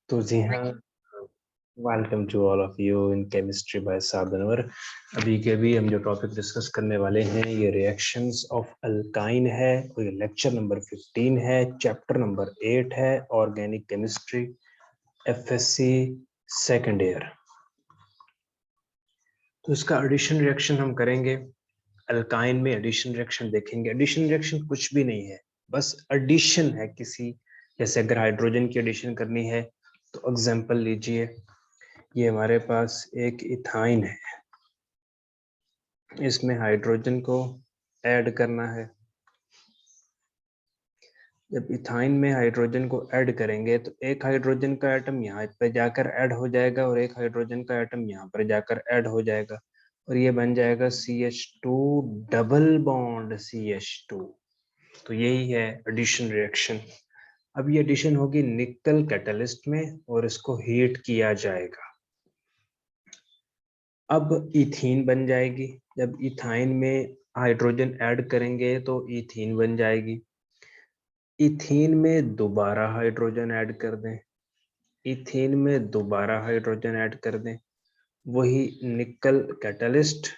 तो जी हाँ, welcome to all of you in chemistry by साधनवर। अभी के अभी हम जो टॉपिक डिस्कस करने वाले हैं ये रिएक्शंस ऑफ अल्काइन है और ये लेक्चर नंबर 15 है, चैप्टर नंबर 8 है, organic chemistry, FSc second year. तो इसका एडिशन रिएक्शन हम करेंगे। अल्काइन में एडिशन रिएक्शन देखेंगे। एडिशन रिएक्शन कुछ भी नहीं है, बस एडिशन है किसी, जैसे अगर हाइड्रोजन की एडिशन करनी है तो एग्जांपल लीजिए, ये हमारे पास एक इथाइन है, इसमें हाइड्रोजन को ऐड करना है। जब इथाइन में हाइड्रोजन को ऐड करेंगे तो एक हाइड्रोजन का एटम यहाँ पे जाकर ऐड हो जाएगा और एक हाइड्रोजन का एटम यहाँ पर जाकर ऐड हो जाएगा और ये बन जाएगा CH2 डबल बॉन्ड CH2। तो यही है एडिशन रिएक्शन। अब ये एडिशन होगी निकल कैटलिस्ट में और इसको हीट किया जाएगा। अब इथीन बन जाएगी। जब इथाइन में हाइड्रोजन ऐड करेंगे तो इथीन बन जाएगी। इथीन में दोबारा हाइड्रोजन ऐड कर दें, इथीन में दोबारा हाइड्रोजन ऐड कर दें, वही निकल कैटलिस्ट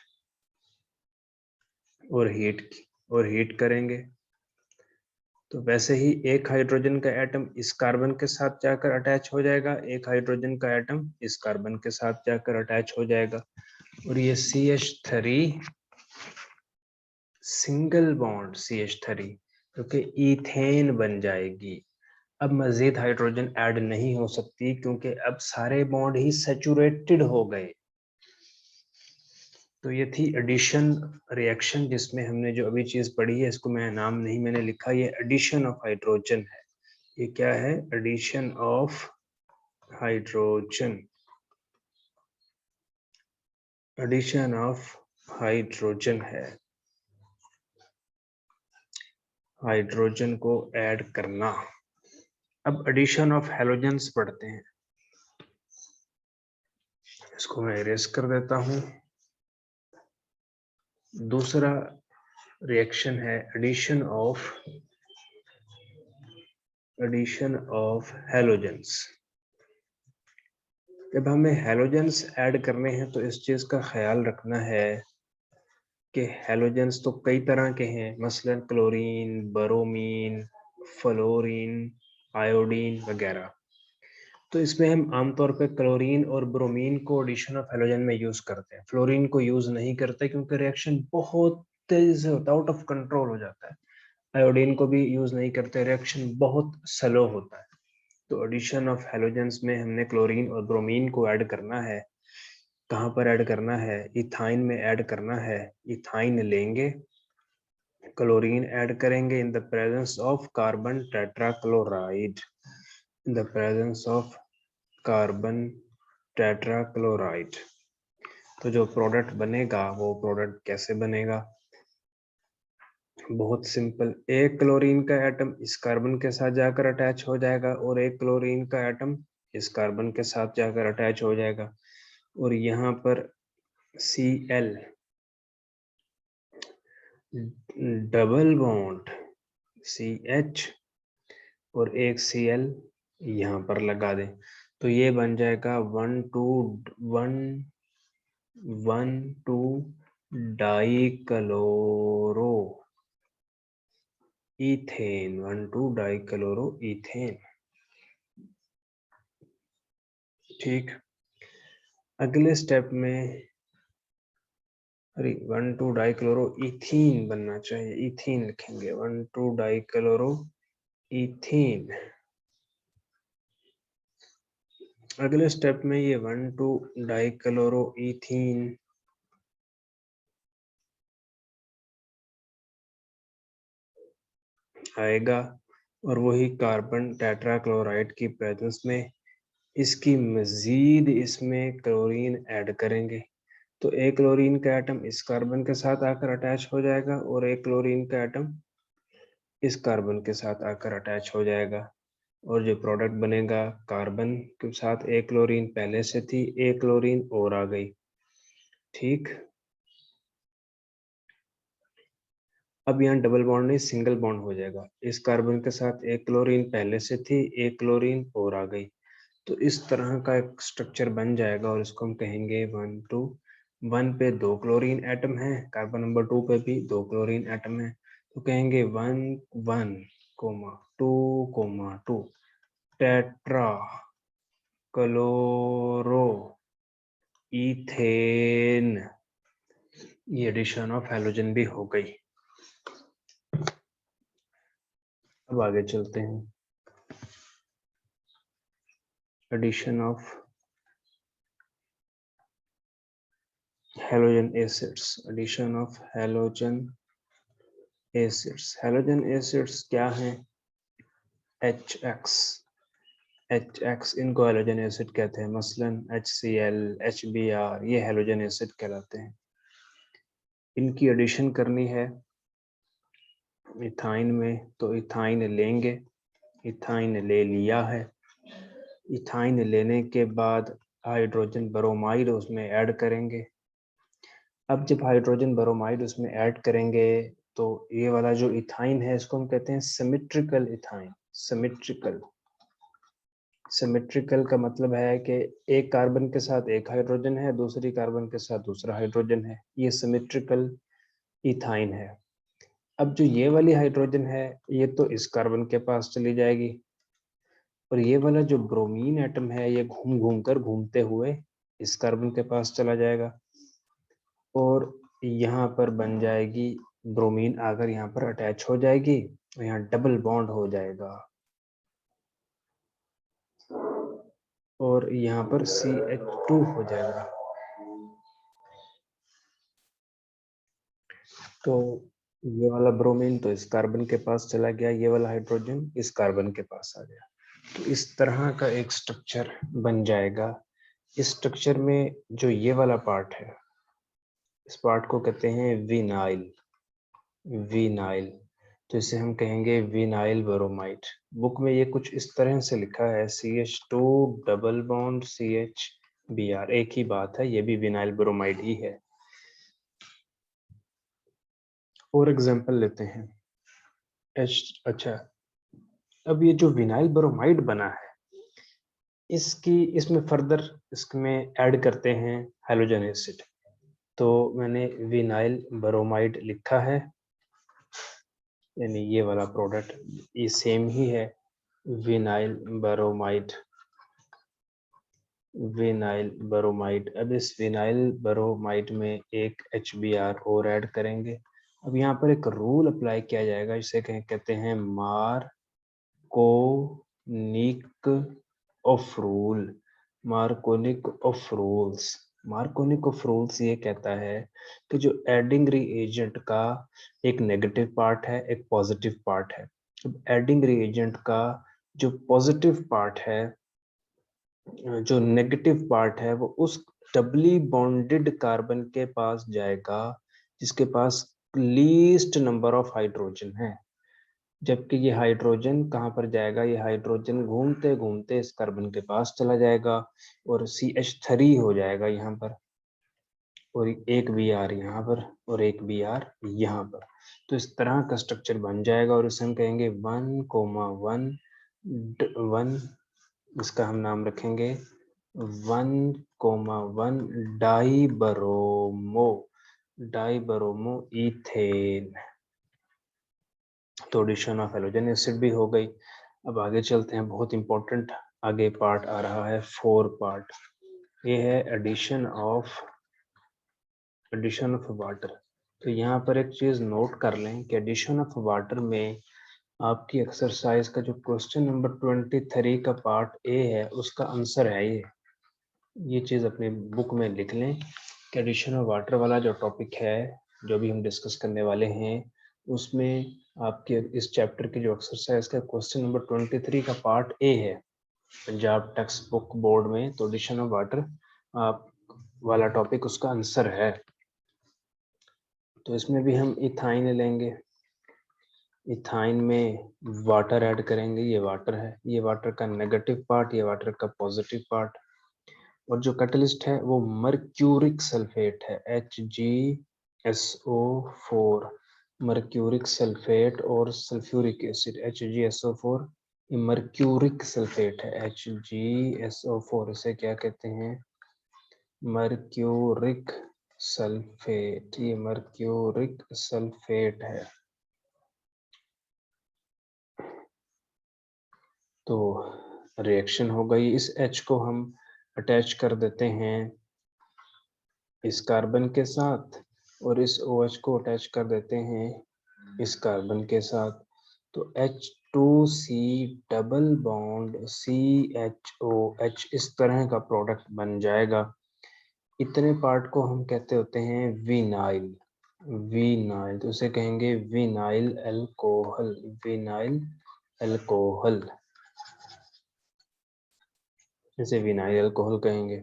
और हीट करेंगे। तो वैसे ही एक हाइड्रोजन का एटम इस कार्बन के साथ जाकर अटैच हो जाएगा, एक हाइड्रोजन का एटम इस कार्बन के साथ जाकर अटैच हो जाएगा और ये CH3 सिंगल बॉन्ड CH3 क्योंकि इथेन बन जाएगी। अब मजीद हाइड्रोजन ऐड नहीं हो सकती क्योंकि अब सारे बॉन्ड ही सैचुरेटेड हो गए। तो ये थी एडिशन रिएक्शन जिसमें हमने जो अभी चीज पढ़ी है, इसको मैं नाम नहीं मैंने लिखा, ये एडिशन ऑफ हाइड्रोजन है। ये क्या है? Addition of hydrogen, addition of hydrogen है, हाइड्रोजन को ऐड करना। अब एडिशन ऑफ हैलोजेंस पढ़ते हैं। इसको मैं इरेज कर देता हूं। दूसरा रिएक्शन है एडिशन ऑफ हैलोजेंस। जब हमें हैलोजेंस ऐड करने हैं तो इस चीज का ख्याल रखना है कि हैलोजेंस तो कई तरह के हैं, मसलन क्लोरीन, ब्रोमीन, फ्लोरीन, आयोडीन वगैरह। तो इसमें हम आमतौर पे क्लोरीन और ब्रोमीन को एडिशन ऑफ हैलोजन में यूज करते हैं। फ्लोरीन को यूज नहीं करते क्योंकि रिएक्शन बहुत तेजी से होता है, आउट ऑफ कंट्रोल हो जाता है। आयोडीन को भी यूज नहीं करते, रिएक्शन बहुत स्लो होता है। तो एडिशन ऑफ हैलोजेंस में हमने क्लोरीन और ब्रोमीन को ऐड करना है। कहाँ पर ऐड करना है? इथाइन में ऐड करना है। इथाइन लेंगे, क्लोरीन ऐड करेंगे in the presence of carbon tetrachloride, in the presence of carbon tetrachloride. तो जो प्रोडक्ट बनेगा वो प्रोडक्ट कैसे बनेगा? बहुत सिंपल, एक क्लोरीन का एटम इस कार्बन के साथ जाकर अटैच हो जाएगा और एक क्लोरीन का एटम इस कार्बन के साथ जाकर अटैच हो जाएगा और यहाँ पर Cl डबल बॉन्ड CH और एक Cl यहाँ पर लगा दें तो ये बन जाएगा 1,2 डाइक्लोरो इथेन, 1,2 डाइक्लोरो इथेन। ठीक, अगले स्टेप में 1,2 डाइक्लोरो इथीन बनना चाहिए, इथीन लिखेंगे 1,2 डाइक्लोरो इथीन। अगले स्टेप में ये 1,2 डाइक्लोरो इथीन आएगा और वही कार्बन टेट्राक्लोराइड की प्रेजेंस में इसकी मजीद इसमें क्लोरीन ऐड करेंगे। तो एक क्लोरीन का एटम इस कार्बन के साथ आकर अटैच हो जाएगा और एक क्लोरीन का एटम इस कार्बन के साथ आकर अटैच हो जाएगा और जो प्रोडक्ट बनेगा, कार्बन के साथ एक क्लोरीन पहले से थी, एक क्लोरीन और आ गई। ठीक, अब यहाँ डबल बॉन्ड नहीं सिंगल बॉन्ड हो जाएगा। इस कार्बन के साथ एक क्लोरीन पहले से थी, एक क्लोरीन और आ गई। तो इस तरह का एक स्ट्रक्चर बन जाएगा और इसको हम कहेंगे 1 2 1 पे 2 क्लोरीन एटम है, कार्बन नंबर 2 पे भी 2 क्लोरीन एटम है, तो कहेंगे 1 1 2 2 टेट्रा क्लोरो इथेन। ये एडिशन ऑफ हैलोजन भी हो गई। अब आगे चलते हैं। Addition of halogen acids, addition of halogen acids। halogen acids क्या हैं? HX, HX इनको halogen acid कहते हैं, मसलन HCl, HBr, ये halogen acid कहलाते हैं। इनकी एडिशन करनी है इथाइन में, तो इथाइन लेंगे, इथाइन ले लिया है। इथाइन लेने के बाद हाइड्रोजन ब्रोमाइड उसमें ऐड करेंगे। अब जब हाइड्रोजन ब्रोमाइड उसमें ऐड करेंगे तो ये वाला जो इथाइन है इसको हम कहते हैं सिमेट्रिकल इथाइन। सिमेट्रिकल, सिमेट्रिकल का मतलब है कि एक कार्बन के साथ एक हाइड्रोजन है, दूसरी कार्बन के साथ दूसरा हाइड्रोजन है, ये सिमेट्रिकल इथाइन है। अब जो ये वाली हाइड्रोजन है ये तो इस कार्बन के पास चली जाएगी, और ये वाला जो ब्रोमीन एटम है ये घूम घूम कर घूमते हुए इस कार्बन के पास चला जाएगा, और यहाँ पर बन जाएगी ब्रोमीन आकर यहाँ पर अटैच हो जाएगी और यहाँ डबल बॉन्ड हो जाएगा, और यहाँ पर CH2 हो जाएगा। तो ये वाला ब्रोमीन तो इस कार्बन के पास चला गया, ये वाला हाइड्रोजन इस कार्बन के पास आ गया। तो इस तरह का एक स्ट्रक्चर बन जाएगा। इस स्ट्रक्चर में जो ये वाला पार्ट है, इस पार्ट को कहते हैं विनाइल। विनाइल, तो इसे हम कहेंगे विनाइल ब्रोमाइड। बुक में ये कुछ इस तरह से लिखा है CH2 डबल बॉन्ड CHBr, एक ही बात है, ये भी विनाइल ब्रोमाइड ही है। और एग्जांपल लेते हैं अच्छा, अब ये जो विनाइल ब्रोमाइड बना है इसमें फर्दर इसमें ऐड करते हैं हैलोजन एसिड। तो मैंने विनाइल ब्रोमाइड लिखा है, यानी ये वाला प्रोडक्ट ये सेम ही है, विनाइल ब्रोमाइड। विनाइल ब्रोमाइड, अब इस विनाइल ब्रोमाइड में एक HBr और ऐड करेंगे। अब यहाँ पर एक रूल अप्लाई किया जाएगा, इसे कहते हैं मार्कोनिक of rule. मार्कोनिक of rules, मार्कोनिक of rules ये कहता है कि जो एडिंग रिएजेंट का एक नेगेटिव पार्ट है, एक पॉजिटिव पार्ट है। अब एडिंग रिएजेंट का जो पॉजिटिव पार्ट है, जो नेगेटिव पार्ट है, वो उस डबली बॉन्डेड कार्बन के पास जाएगा जिसके पास लीस्ट नंबर ऑफ हाइड्रोजन है। जबकि ये हाइड्रोजन कहाँ पर जाएगा, ये हाइड्रोजन घूमते घूमते इस कार्बन के पास चला जाएगा और CH3 हो जाएगा यहाँ पर, और एक Br यहाँ पर और एक Br यहाँ पर। तो इस तरह का स्ट्रक्चर बन जाएगा और इसे हम कहेंगे 1,1 1, इसका हम नाम रखेंगे 1,1 डाइबरोमो इथेन। तो एडिशन ऑफ हैलोजन एसिड भी हो गई। अब आगे चलते हैं, बहुत इंपॉर्टेंट आगे पार्ट आ रहा है, 4 पार्ट। ये है एडिशन ऑफ वाटर। तो यहाँ पर एक चीज नोट कर लें कि एडिशन ऑफ वाटर में आपकी एक्सरसाइज का जो क्वेश्चन नंबर 23 का पार्ट ए है उसका आंसर है ये चीज अपने बुक में लिख लें कि एडिशन ऑफ वाटर वाला जो टॉपिक है, जो भी हम डिस्कस करने वाले हैं, उसमें आपके इस चैप्टर की जो एक्सरसाइज का क्वेश्चन नंबर 23 का पार्ट ए है पंजाब टेक्स्ट बुक बोर्ड में, तो एडिशन ऑफ वाटर आप वाला टॉपिक उसका आंसर है। तो इसमें भी हम इथाइन लेंगे, इथाइन में वाटर ऐड करेंगे, ये वाटर है, ये वाटर का नेगेटिव पार्ट, ये वाटर का पॉजिटिव पार्ट, और जो कैटलिस्ट है वो मर्क्यूरिक सल्फेट है HgSO4, मर्क्यूरिक सल्फेट और सल्फ्यूरिक एसिड HgSO4 ये मर्क्यूरिक सल्फेट है, HgSO4, इसे क्या कहते हैं? Mercuric sulphate. ये मर्क्यूरिक सल्फेट है। तो रिएक्शन हो गई, इस H को हम अटैच कर देते हैं इस कार्बन के साथ और इस OH को अटैच कर देते हैं इस कार्बन के साथ। तो H2C डबल बॉन्ड CHOH इस तरह का प्रोडक्ट बन जाएगा। इतने पार्ट को हम कहते होते हैं विनाइल। विनाइल तो उसे कहेंगे विनाइल अल्कोहल। विनाइल अल्कोहल, इसे विनाइल अल्कोहल कहेंगे।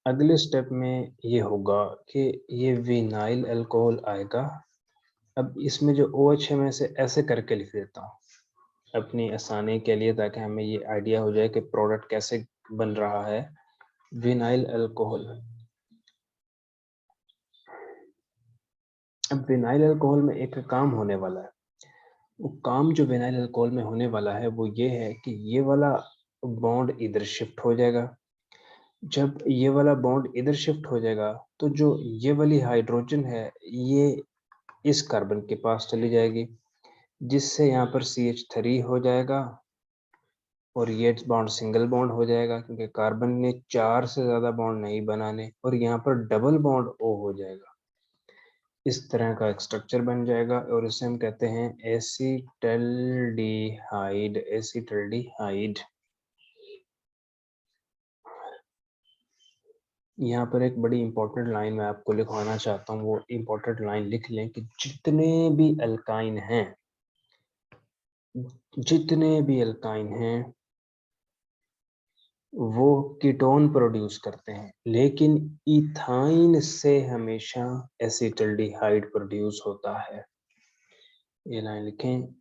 अगले स्टेप में ये होगा कि ये विनाइल अल्कोहल आएगा। अब इसमें जो OH है मैं इसे ऐसे करके लिख देता हूँ अपनी आसानी के लिए, ताकि हमें ये आइडिया हो जाए कि प्रोडक्ट कैसे बन रहा है। Vinyl alcohol. अब विनाइल अल्कोहल में एक काम होने वाला है। वो काम जो विनाइल अल्कोहल में होने वाला है वो ये है कि ये वाला बॉन्ड इधर शिफ्ट हो जाएगा। जब ये वाला बॉन्ड इधर शिफ्ट हो जाएगा तो जो ये वाली हाइड्रोजन है ये इस कार्बन के पास चली जाएगी, जिससे यहाँ पर CH3 हो जाएगा और ये बॉन्ड सिंगल बॉन्ड हो जाएगा, क्योंकि कार्बन ने 4 से ज्यादा बॉन्ड नहीं बनाने, और यहाँ पर डबल बॉन्ड O हो जाएगा। इस तरह का एक स्ट्रक्चर बन जाएगा और इसे हम कहते हैं एसिटल्डिहाइड। एसिटल्डिहाइड। यहाँ पर एक बड़ी इंपॉर्टेंट लाइन मैं आपको लिखवाना चाहता हूँ, वो इंपॉर्टेंट लाइन लिख लें कि जितने भी अल्काइन हैं वो कीटोन प्रोड्यूस करते हैं, लेकिन इथाइन से हमेशा एसिटल्डिहाइड प्रोड्यूस होता है। ये लाइन लिखें,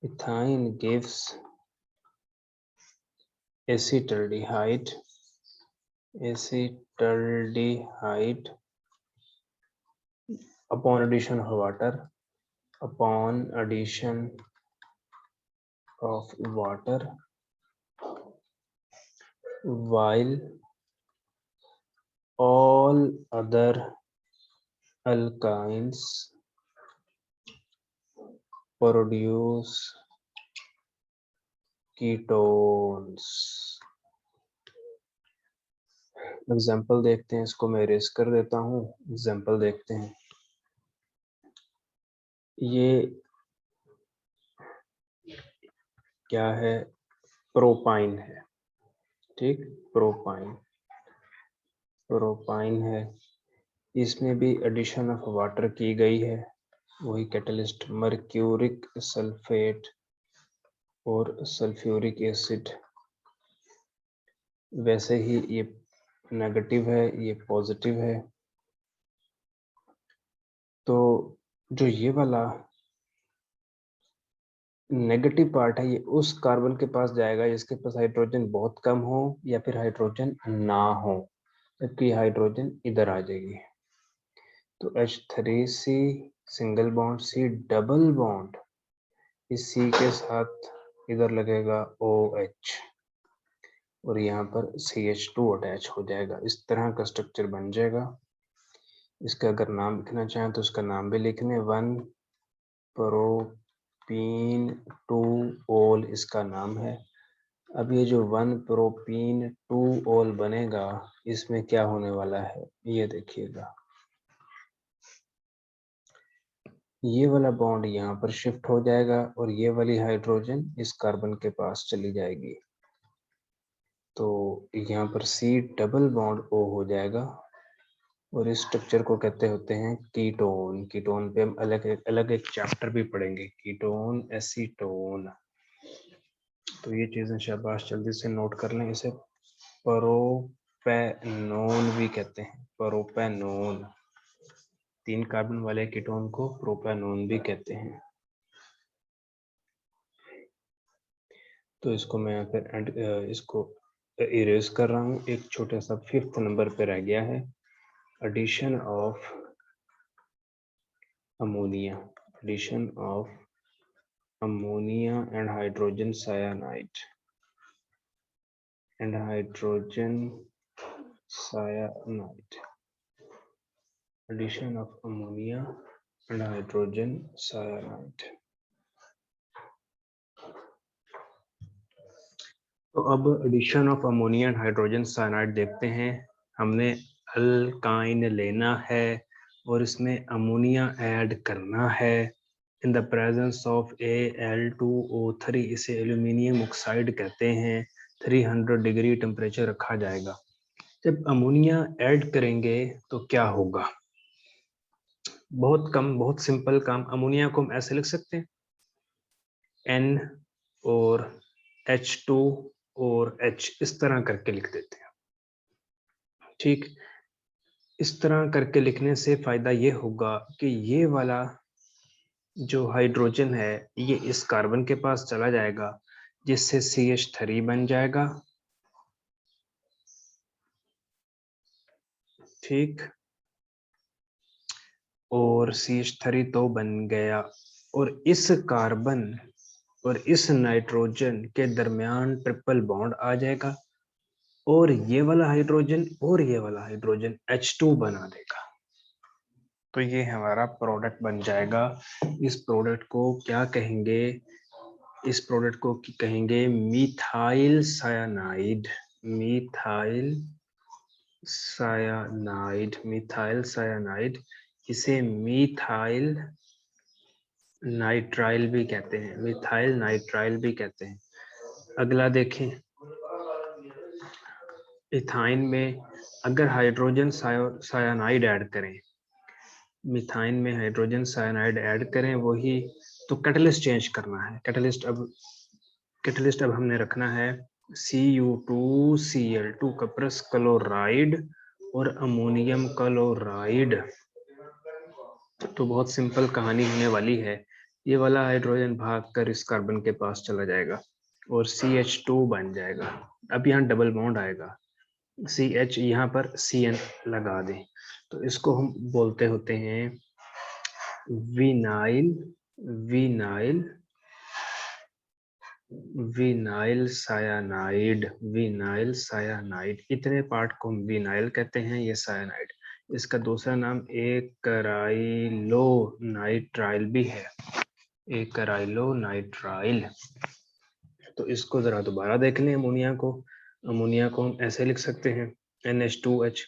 ethyne gives acetaldehyde upon addition of water, while all other alkynes produce ketones। Example देखते हैं, इसको मैं इरेज कर देता हूँ। एग्जाम्पल देखते हैं, ये क्या है? प्रोपाइन है, ठीक, प्रोपाइन है। इसमें भी एडिशन ऑफ वाटर की गई है, वही कैटलिस्ट मर्क्यूरिक सल्फेट और सल्फ्यूरिक एसिड। वैसे ही ये नेगेटिव है, ये पॉजिटिव है। तो जो ये वाला नेगेटिव पार्ट है ये उस कार्बन के पास जाएगा जिसके पास हाइड्रोजन बहुत कम हो या फिर हाइड्रोजन ना हो, जबकि हाइड्रोजन इधर आ जाएगी। तो H3C single bond, C double bond, इस C के साथ इधर लगेगा OH और यहाँ पर CH2 अटैच हो जाएगा। इस तरह का स्ट्रक्चर बन जाएगा। इसका अगर नाम लिखना चाहें तो इसका नाम भी लिख लें, 1-प्रोपीन-2-ओल इसका नाम है। अब ये जो 1-प्रोपीन-2-ओल बनेगा, इसमें क्या होने वाला है ये देखिएगा। ये वाला बॉन्ड यहाँ पर शिफ्ट हो जाएगा और ये वाली हाइड्रोजन इस कार्बन के पास चली जाएगी। तो यहाँ पर C डबल बॉन्ड O हो जाएगा और इस स्ट्रक्चर को कहते होते हैं कीटोन। कीटोन पे हम अलग एक चैप्टर भी पढ़ेंगे, कीटोन, एसीटोन। तो ये चीजें शाबाश जल्दी से नोट कर लें। इसे प्रोपेनोन भी कहते हैं, प्रोपेनोन। 3 कार्बन वाले कीटोन को प्रोपेनोन भी कहते हैं। तो इसको मैं यहाँ पे इसको इरेज कर रहा हूँ। एक छोटा सा 5th नंबर पे रह गया है, addition of ammonia. addition of ammonia and hydrogen cyanide addition of ammonia and hydrogen cyanide। तो अब addition of ammonia and hydrogen cyanide देखते हैं। हमने अल्काइन लेना है और इसमें अमोनिया ऐड करना है in the presence of Al2O3। इसे एल्यूमिनियम ऑक्साइड कहते हैं। 300 डिग्री टेम्परेचर रखा जाएगा। जब अमोनिया ऐड करेंगे तो क्या होगा? बहुत कम, बहुत सिंपल काम। अमोनिया को हम ऐसे लिख सकते हैं, N और H2 और H, इस तरह करके लिख देते हैं। ठीक, इस तरह करके लिखने से फायदा ये होगा कि ये वाला जो हाइड्रोजन है ये इस कार्बन के पास चला जाएगा, जिससे CH3 बन जाएगा। ठीक, और CH3 तो बन गया, और इस कार्बन और इस नाइट्रोजन के दरमियान ट्रिपल बॉन्ड आ जाएगा, और ये वाला हाइड्रोजन और ये वाला हाइड्रोजन H2 बना देगा। तो ये हमारा प्रोडक्ट बन जाएगा। इस प्रोडक्ट को क्या कहेंगे? इस प्रोडक्ट को कहेंगे मिथाइल सायानाइड। मिथाइल सायानाइड। इसे मिथाइल नाइट्राइल भी कहते हैं, मिथाइल नाइट्राइल भी कहते हैं। अगला देखें, इथाइन में अगर हाइड्रोजन सायानाइड ऐड करें, मिथाइन में हाइड्रोजन सायानाइड ऐड करें वही, तो कैटलिस्ट चेंज करना है। कैटलिस्ट अब हमने रखना है Cu2Cl2 कपरस क्लोराइड और अमोनियम क्लोराइड। तो बहुत सिंपल कहानी होने वाली है। ये वाला हाइड्रोजन भागकर इस कार्बन के पास चला जाएगा और CH2 बन जाएगा। अब यहाँ डबल बॉन्ड आएगा, CH यहाँ पर Cn लगा दें, तो इसको हम बोलते होते हैं विनाइल सायानाइड। इतने पार्ट को हम विनाइल कहते हैं, ये सायानाइड। इसका दूसरा नाम एकराइलो नाइट्राइल भी है, एकराइलो नाइट्राइल। तो इसको जरा दोबारा देख लें। अमोनिया को हम ऐसे लिख सकते हैं NH2H।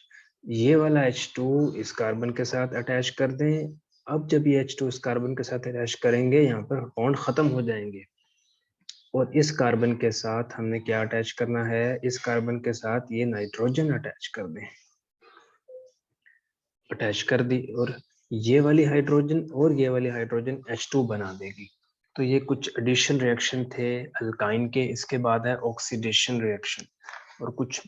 ये वाला H2 इस कार्बन के साथ अटैच कर दें। अब जब ये H2 इस कार्बन के साथ अटैच करेंगे, यहाँ पर बॉन्ड खत्म हो जाएंगे, और इस कार्बन के साथ हमने क्या अटैच करना है? इस कार्बन के साथ ये नाइट्रोजन अटैच कर दें। अटैच कर दी, और ये वाली हाइड्रोजन और ये वाली हाइड्रोजन H2 बना देगी। तो ये कुछ एडिशन रिएक्शन थे अल्काइन के। इसके बाद है ऑक्सीडेशन रिएक्शन, और कुछ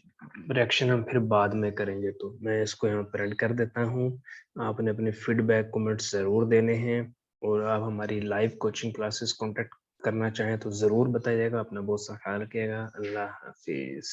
रिएक्शन हम फिर बाद में करेंगे। तो मैं इसको यहाँ पर ऐड कर देता हूँ। आपने अपने फीडबैक कमेंट्स जरूर देने हैं, और आप हमारी लाइव कोचिंग क्लासेस कॉन्टेक्ट करना चाहें तो जरूर बताइएगा। अपना बहुत सा ख्याल रखिएगा। अल्लाह हाफिज।